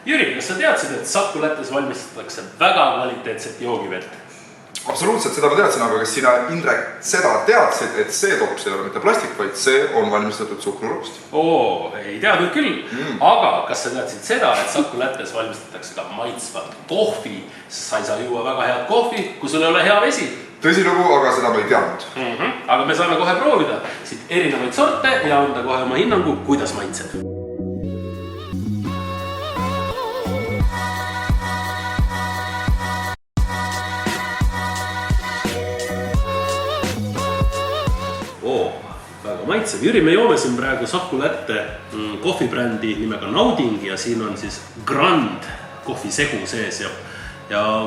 Jüri, kas sa teadsid, et Saku Lättes valmistatakse väga kvaliteetset joogivett? Absoluutselt, seda ma teadsin, aga kas sina, Indrek, seda teadsid, et see tops ei ole mitte plastik, vaid see on valmistatud suhkruroost? Ei teadnud küll, aga kas sa teadsid seda, et Saku Lättes valmistatakse ka maitsvat kohvi, sest sa ei saa juua väga head kohvi, kui sul ei ole hea vesi? Tõsilugu, aga seda ma ei teadnud. Aga me saame kohe proovida siit erinevaid sorte ja anda kohe oma hinnangu, kuidas maitseb. Väga maitseb. Jüri, me joome siin praegu Saku Lätte kohvibrändi nimega Nauding ja siin on siis Grand kohvisegu sees ja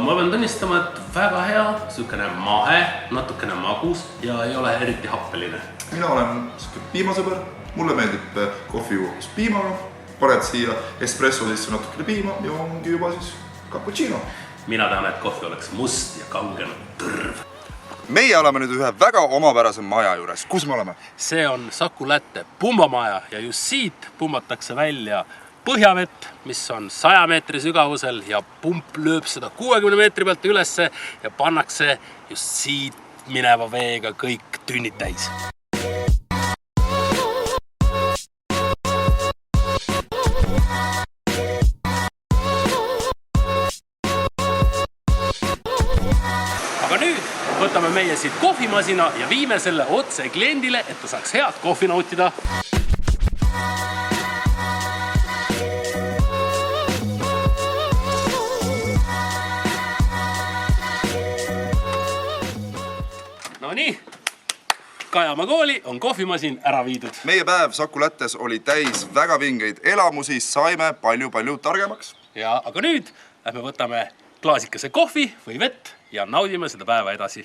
ma pean tunnistama, et väga hea, sükene mahe, natukene magus ja ei ole eriti happeline. Mina olen piimasõber, mulle meeldib kohvi juuks piimaga, paned siia espresso sisse natukene piima ja ongi juba siis cappuccino. Mina tahan, et kohvi oleks must ja kange tõrv. Meie oleme nüüd ühe väga omapärase maja juures. Kus me oleme? See on Saku Lätte pumbamaja ja just siit pumbatakse välja põhjavett, mis on 100 meetri sügavusel ja pump lööb seda 60 meetri pealt ülesse ja pannakse just siit mineva veega kõik tünnid täis. Aga nüüd võtame meie siit kohvimasina ja viime selle otse kliendile, et ta saaks head kohvi nautida. No nii, Kajamaa kooli on kohvimasin ära viidud. Meie päev Saku Lättes oli täis väga vingeid elamusi, saime palju targemaks. Aga nüüd lähme võtame klaasikese kohvi või vett ja naudime seda päeva edasi.